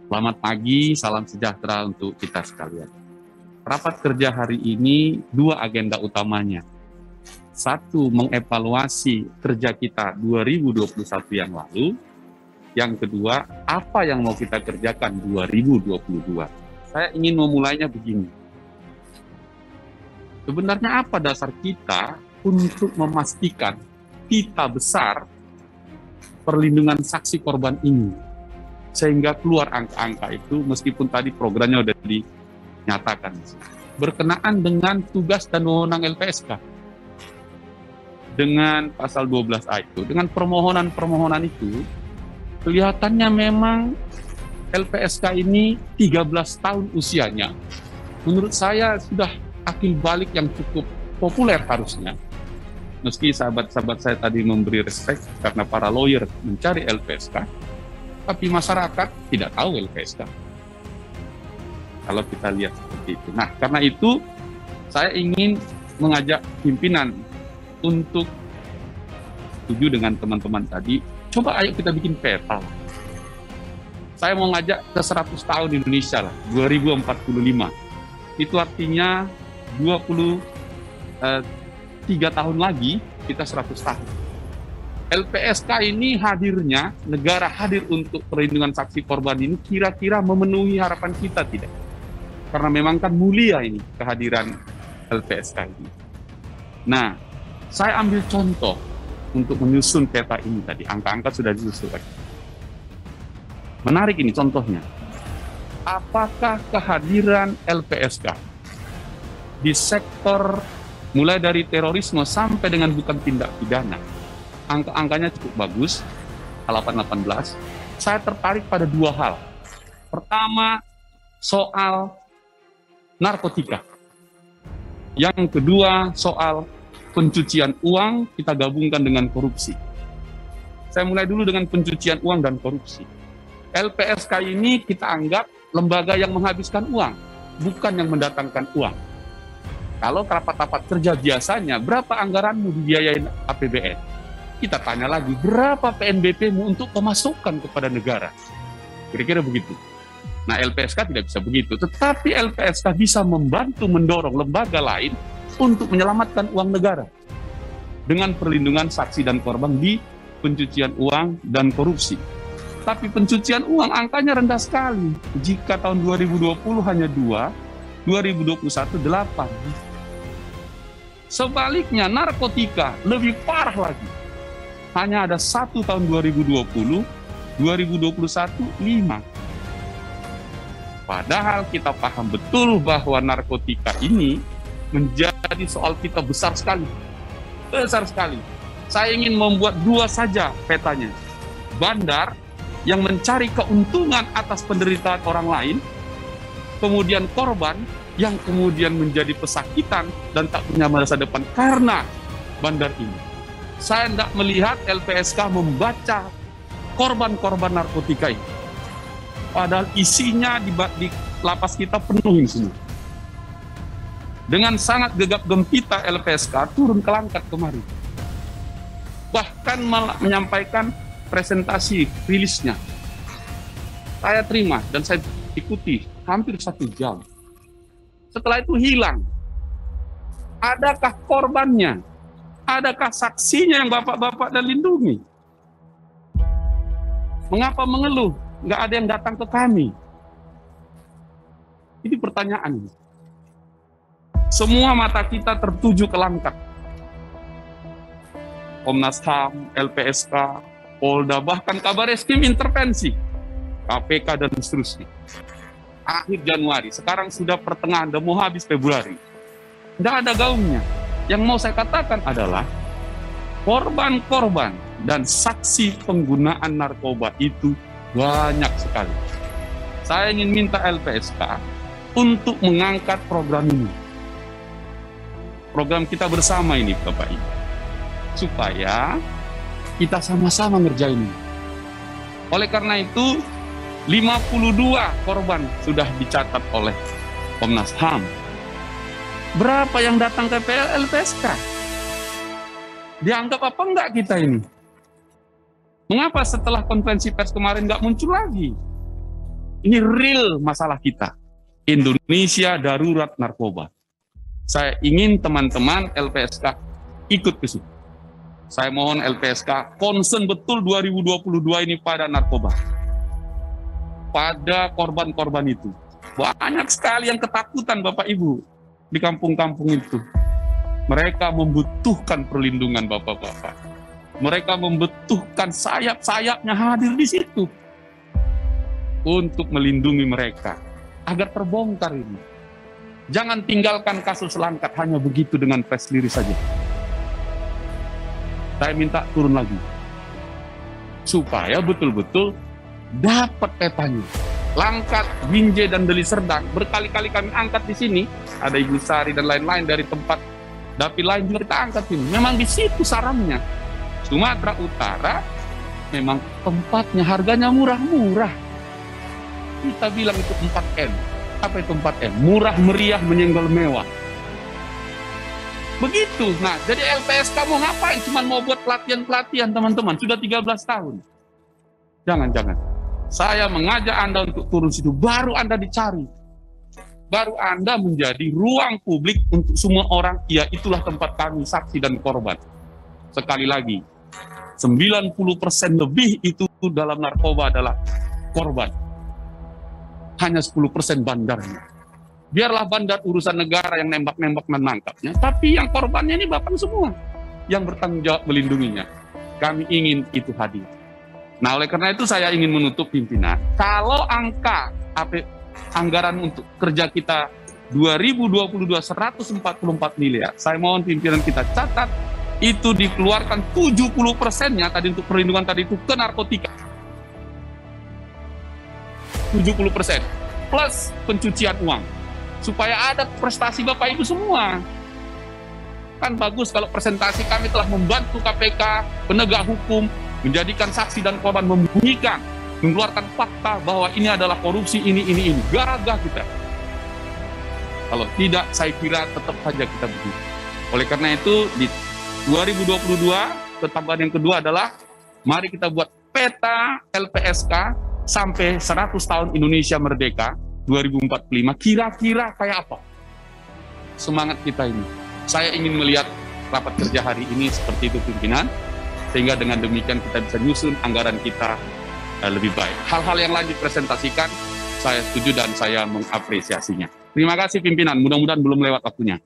Selamat pagi, salam sejahtera untuk kita sekalian. Rapat kerja hari ini dua agenda utamanya. Satu, mengevaluasi kerja kita 2021 yang lalu. Yang kedua, apa yang mau kita kerjakan 2022. Saya ingin memulainya begini. Sebenarnya apa dasar kita untuk memastikan kita besar perlindungan saksi korban ini? Sehingga keluar angka-angka itu, meskipun tadi programnya sudah dinyatakan. Berkenaan dengan tugas dan wewenang LPSK. Dengan pasal 12A itu, dengan permohonan-permohonan itu, kelihatannya memang LPSK ini 13 tahun usianya. Menurut saya sudah akil balik yang cukup populer harusnya. Meski sahabat-sahabat saya tadi memberi respect karena para lawyer mencari LPSK, tapi masyarakat tidak tahu LPSK. Kalau kita lihat seperti itu. Nah, karena itu saya ingin mengajak pimpinan untuk setuju dengan teman-teman tadi, coba ayo kita bikin peta. Saya mau ngajak ke 100 tahun Indonesia lah, 2045. Itu artinya 23 tahun lagi kita 100 tahun. LPSK ini hadirnya, negara hadir untuk perlindungan saksi korban ini kira-kira memenuhi harapan kita tidak? Karena memang kan mulia ini kehadiran LPSK ini. Nah, saya ambil contoh untuk menyusun peta ini tadi. Angka-angka sudah disusun. Menarik ini contohnya. Apakah kehadiran LPSK di sektor mulai dari terorisme sampai dengan bukan tindak pidana, angka-angkanya cukup bagus, 818. Saya tertarik pada dua hal. Pertama, soal narkotika. Yang kedua, soal pencucian uang, kita gabungkan dengan korupsi. Saya mulai dulu dengan pencucian uang dan korupsi. LPSK ini kita anggap lembaga yang menghabiskan uang, bukan yang mendatangkan uang. Kalau rapat-rapat kerja biasanya, berapa anggaranmu dibiayain APBN? Kita tanya lagi, berapa PNBP-mu untuk pemasukan kepada negara? Kira-kira begitu. Nah, LPSK tidak bisa begitu. Tetapi LPSK bisa membantu mendorong lembaga lain untuk menyelamatkan uang negara. Dengan perlindungan saksi dan korban di pencucian uang dan korupsi. Tapi pencucian uang angkanya rendah sekali. Jika tahun 2020 hanya 2, 2021 8. Sebaliknya, narkotika lebih parah lagi. Hanya ada 1 tahun 2020, 2021 5. Padahal kita paham betul bahwa narkotika ini menjadi soal kita besar sekali. Besar sekali. Saya ingin membuat dua saja petanya. Bandar yang mencari keuntungan atas penderitaan orang lain, kemudian korban yang kemudian menjadi pesakitan dan tak punya masa depan karena bandar ini. Saya tidak melihat LPSK membaca korban-korban narkotika ini. Padahal isinya di lapas kita penuh ini semua. Dengan sangat gegap gempita LPSK turun ke Langkat kemarin. Bahkan menyampaikan presentasi rilisnya. Saya terima dan saya ikuti hampir 1 jam. Setelah itu hilang. Adakah korbannya? Adakah saksinya yang bapak-bapak dan lindungi? Mengapa mengeluh? Nggak ada yang datang ke kami. Ini pertanyaan. Semua mata kita tertuju ke Langkat. Komnas HAM, LPSK, Polda, bahkan Kabar Eskrim intervensi. KPK dan seterusnya. Akhir Januari, sekarang sudah pertengahan, udah mau habis Februari. Nggak ada gaungnya. Yang mau saya katakan adalah korban-korban dan saksi penggunaan narkoba itu banyak sekali. Saya ingin minta LPSK untuk mengangkat program ini. Program kita bersama ini, Bapak Ibu. Supaya kita sama-sama ngerjain ini. Oleh karena itu, 52 korban sudah dicatat oleh Komnas HAM. Berapa yang datang ke LPSK? Dianggap apa enggak kita ini? Mengapa setelah konferensi pers kemarin enggak muncul lagi? Ini real masalah kita. Indonesia darurat narkoba. Saya ingin teman-teman LPSK ikut ke situ. Saya mohon LPSK concern betul 2022 ini pada narkoba. Pada korban-korban itu. Banyak sekali yang ketakutan Bapak Ibu di kampung-kampung itu. Mereka membutuhkan perlindungan Bapak-Bapak. Mereka membutuhkan sayap-sayapnya hadir di situ untuk melindungi mereka agar terbongkar ini. Jangan tinggalkan kasus Langkat hanya begitu dengan press release saja. Saya minta turun lagi supaya betul-betul dapat petanya. Langkat, Binjai, dan Deli Serdang berkali-kali kami angkat di sini. Ada Ibu Sari dan lain-lain dari tempat dapil lain juga kita angkat ini. Memang di situ sarangnya. Sumatera Utara memang tempatnya harganya murah-murah. Kita bilang itu 4M. Apa itu 4M? Murah, meriah, menyenggol, mewah. Begitu. Nah, jadi LPSK mau ngapain? Cuma mau buat pelatihan-pelatihan, teman-teman. Sudah 13 tahun. Jangan-jangan. Saya mengajak Anda untuk turun situ. Baru Anda dicari. Baru Anda menjadi ruang publik untuk semua orang. Ya, itulah tempat kami, saksi dan korban. Sekali lagi, 90% lebih itu dalam narkoba adalah korban. Hanya 10% bandarnya. Biarlah bandar urusan negara yang nembak-nembak menangkapnya, tapi yang korbannya ini Bapak semua yang bertanggung jawab melindunginya. Kami ingin itu hadir. Nah, oleh karena itu saya ingin menutup pimpinan. Kalau angka anggaran untuk kerja kita 2022 144 miliar, saya mohon pimpinan kita catat itu dikeluarkan 70%-nya tadi untuk perlindungan tadi itu ke narkotika. 70% plus pencucian uang supaya ada prestasi Bapak Ibu semua. Kan bagus kalau presentasi kami telah membantu KPK, penegak hukum, menjadikan saksi dan korban, membunyikan, mengeluarkan fakta bahwa ini adalah korupsi, ini. Gagah kita. Kalau tidak, saya kira tetap saja kita begitu. Oleh karena itu, di 2022, ketambahan yang kedua adalah, mari kita buat peta LPSK sampai 100 tahun Indonesia merdeka, 2045, kira-kira kayak apa semangat kita ini. Saya ingin melihat rapat kerja hari ini seperti itu pimpinan, sehingga dengan demikian kita bisa nyusun anggaran kita lebih baik. Hal-hal yang lain dipresentasikan, saya setuju dan saya mengapresiasinya. Terima kasih pimpinan, mudah-mudahan belum lewat waktunya.